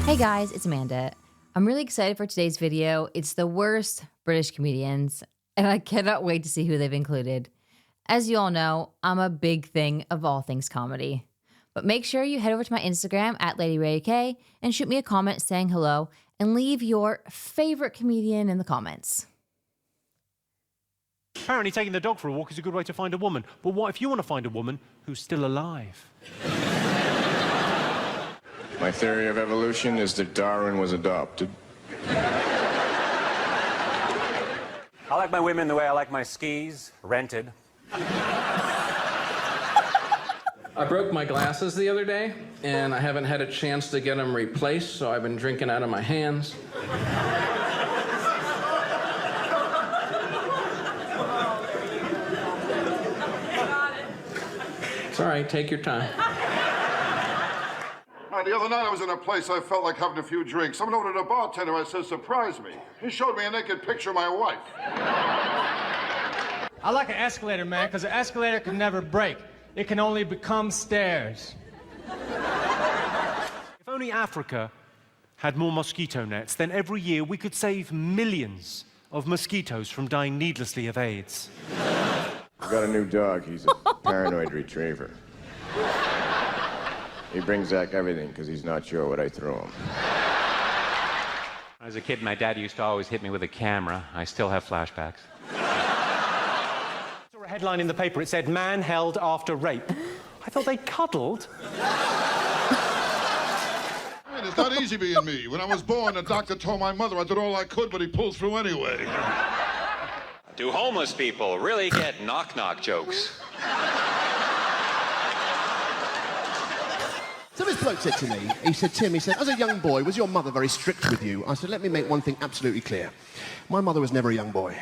Hey guys, it's Amanda. I'm really excited for today's video. It's the worst British comedians, and I cannot wait to see who they've included. As you all know, I'm a big thing of all things comedy. But make sure you head over to my Instagram at LadyRayK and shoot me a comment saying hello and leave your favorite comedian in the comments. Apparently taking the dog for a walk is a good way to find a woman. But what if you want to find a woman who's still alive? My theory of evolution is that Darwin was adopted. I like my women the way I like my skis, rented. I broke my glasses the other day, and I haven't had a chance to get them replaced, so I've been drinking out of my hands. It's all right, take your time. The other night I was in a place I felt like having a few drinks. Someone ordered a bartender. I said, surprise me. He showed me a naked picture of my wife. I like an escalator, man, because an escalator can never break. It can only become stairs. If only Africa had more mosquito nets, then every year we could save millions of mosquitoes from dying needlessly of AIDS. I've got a new dog. He's a paranoid retriever. He brings back everything because he's not sure what I threw him. As a kid, my dad used to always hit me with a camera. I still have flashbacks. I saw a headline in the paper. It said, man held after rape. I thought they cuddled. I mean, it's not easy being me. When I was born, the doctor told my mother I did all I could, but he pulled through anyway. Do homeless people really get knock-knock jokes? So this bloke said to me, he said, Tim, he said, as a young boy, was your mother very strict with you? I said, let me make one thing absolutely clear. My mother was never a young boy.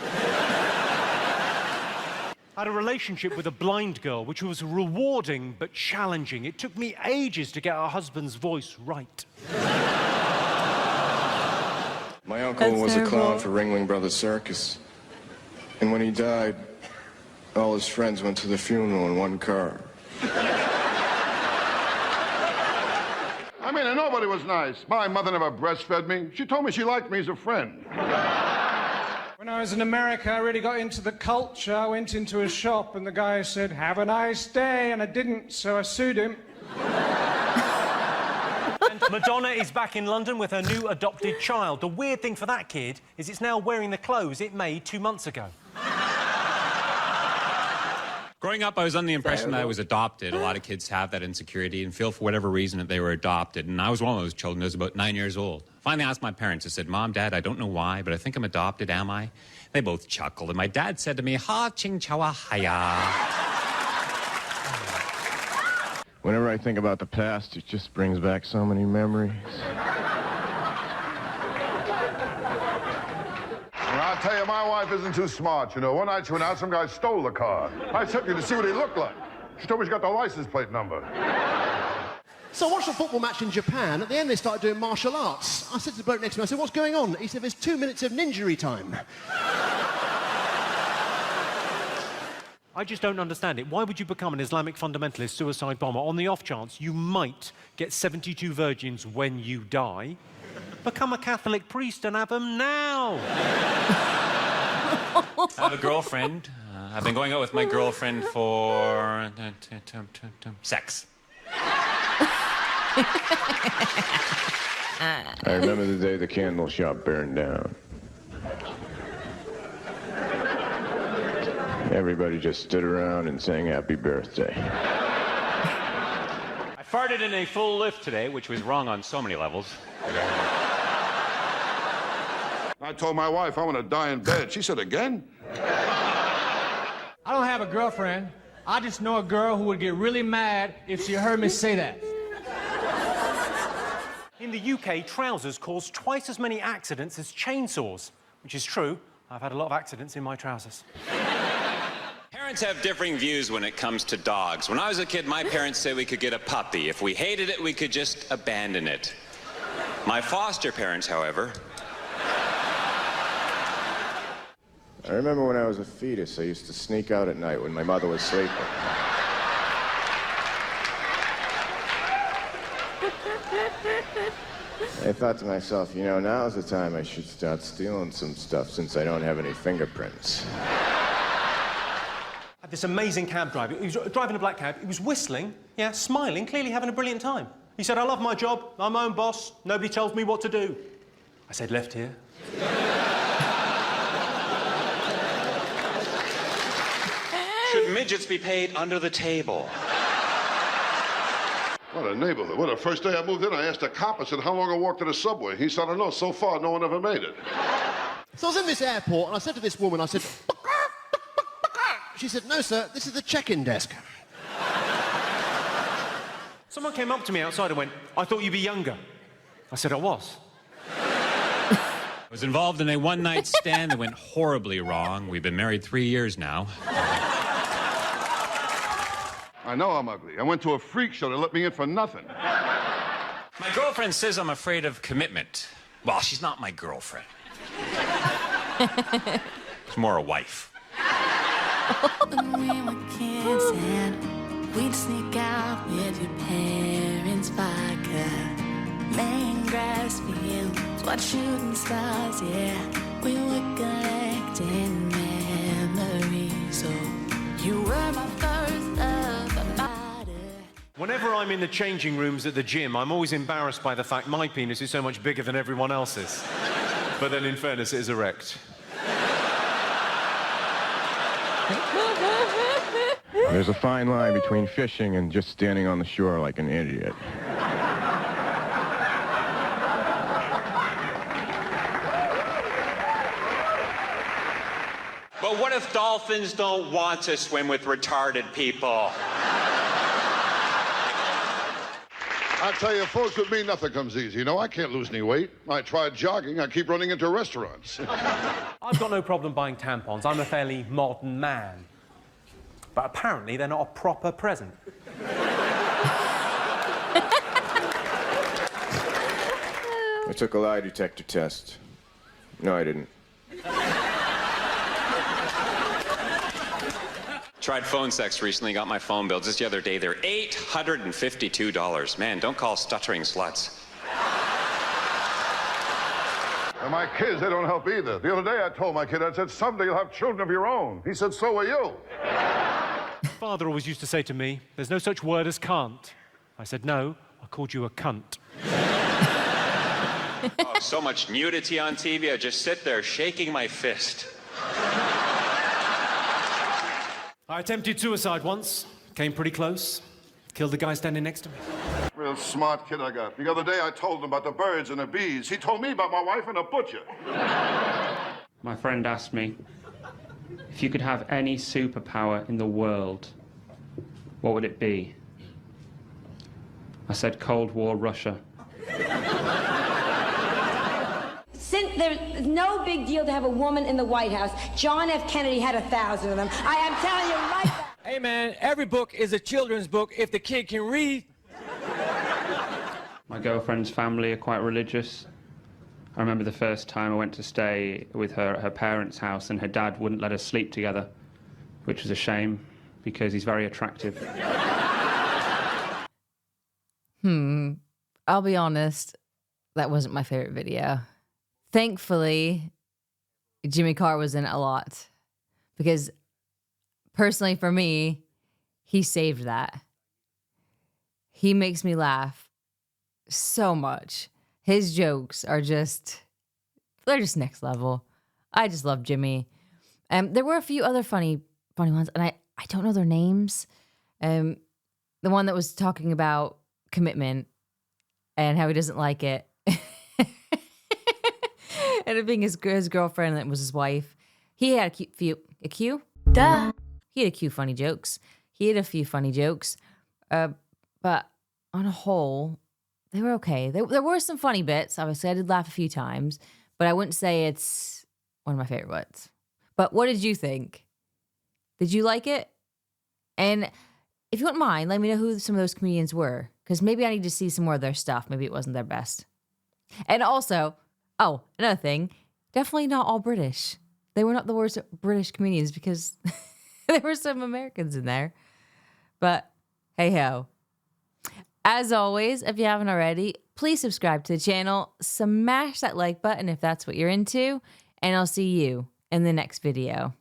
I had a relationship with a blind girl, which was rewarding but challenging. It took me ages to get her husband's voice right. My uncle was a clown for Ringling Brothers Circus. And when he died, all his friends went to the funeral in one car. I mean, and nobody was nice. My mother never breastfed me. She told me she liked me as a friend. When I was in America, I really got into the culture. I went into a shop and the guy said, have a nice day, and I didn't, so I sued him. And Madonna is back in London with her new adopted child. The weird thing for that kid is it's now wearing the clothes it made 2 months ago. Growing up, I was under the impression that I was adopted. A lot of kids have that insecurity and feel for whatever reason that they were adopted. And I was one of those children. I was about 9 years old. Finally asked my parents. I said, Mom, Dad, I don't know why, but I think I'm adopted, am I? They both chuckled. And my dad said to me, Ha ching chawa haya. Whenever I think about the past, it just brings back so many memories. I'll tell you, my wife isn't too smart, you know. One night she went out, some guy stole the car. I took her to see what he looked like. She told me she got the license plate number. So I watched a football match in Japan. At the end, they started doing martial arts. I said to the bloke next to me, I said, what's going on? He said, there's 2 minutes of ninjury time. I just don't understand it. Why would you become an Islamic fundamentalist suicide bomber on the off chance you might get 72 virgins when you die? Become a Catholic priest and have them now. I have a girlfriend. I've been going out with my girlfriend for... sex. I remember the day the candle shop burned down. Everybody just stood around and sang happy birthday. I farted in a full lift today, which was wrong on so many levels. I told my wife I want to die in bed. She said, again? I don't have a girlfriend. I just know a girl who would get really mad if she heard me say that. In the UK, trousers cause twice as many accidents as chainsaws, which is true. I've had a lot of accidents in my trousers. Parents have differing views when it comes to dogs. When I was a kid, my parents said we could get a puppy. If we hated it, we could just abandon it. My foster parents, however... I remember when I was a fetus, I used to sneak out at night when my mother was sleeping. I thought to myself, you know, now's the time I should start stealing some stuff since I don't have any fingerprints. Had this amazing cab driver. He was driving a black cab. He was whistling, yeah, smiling, clearly having a brilliant time. He said, I love my job. I'm my own boss. Nobody tells me what to do. I said, left here. Should midgets be paid under the table? What a neighborhood. Well, the first day I moved in, I asked a cop, I said, how long I walked to the subway? He said, I don't know. So far, no one ever made it. So I was in this airport and I said to this woman, I said, she said, no, sir, this is the check-in desk. Someone came up to me outside and went, I thought you'd be younger. I said, I was. I was involved in a one-night stand that went horribly wrong. We've been married 3 years now. I know I'm ugly. I went to a freak show. They let me in for nothing. My girlfriend says I'm afraid of commitment. Well, she's not my girlfriend. She's more a wife. When we were kids and we'd sneak out with your parents' vodka, laying grass fields, watch shooting stars, yeah. We were collecting memories, so you were my first love. Whenever I'm in the changing rooms at the gym, I'm always embarrassed by the fact my penis is so much bigger than everyone else's. But then, in fairness, it is erect. There's a fine line between fishing and just standing on the shore like an idiot. But what if dolphins don't want to swim with retarded people? I tell you, folks, with me, nothing comes easy. You know, I can't lose any weight. I tried jogging. I keep running into restaurants. I've got no problem buying tampons. I'm a fairly modern man. But apparently they're not a proper present. I took a lie detector test. No, I didn't. Tried phone sex recently, got my phone bill just the other day. They're $852. Man, don't call stuttering sluts. And my kids, they don't help either. The other day I told my kid, I said, someday you'll have children of your own. He said, so will you. Father always used to say to me, there's no such word as can't. I said, no, I called you a cunt. Oh, so much nudity on TV, I just sit there shaking my fist. I attempted suicide once, came pretty close, killed the guy standing next to me. Real smart kid I got. The other day I told him about the birds and the bees. He told me about my wife and a butcher. My friend asked me, if you could have any superpower in the world, what would it be? I said Cold War Russia. There's no big deal to have a woman in the White House. John F. Kennedy had 1,000 of them. I am telling you right now. Hey, man, every book is a children's book if the kid can read. My girlfriend's family are quite religious. I remember the first time I went to stay with her at her parents' house and her dad wouldn't let us sleep together, which was a shame because he's very attractive. I'll be honest, that wasn't my favorite video. Thankfully, Jimmy Carr was in it a lot because personally for me, he saved that. He makes me laugh so much. His jokes are they're just next level. I just love Jimmy. There were a few other funny ones, and I don't know their names. The one that was talking about commitment and how he doesn't like it. And it being his girlfriend that was his wife. He had a few funny jokes. He had a few funny jokes. But on a whole, they were okay. There were some funny bits. Obviously, I did laugh a few times, but I wouldn't say it's one of my favorite ones. But what did you think? Did you like it? And if you wouldn't mind, let me know who some of those comedians were, because maybe I need to see some more of their stuff. Maybe it wasn't their best. And also, another thing, definitely not all British. They were not the worst British comedians because there were some Americans in there. But hey ho. As always, if you haven't already, please subscribe to the channel, smash that like button if that's what you're into, and I'll see you in the next video.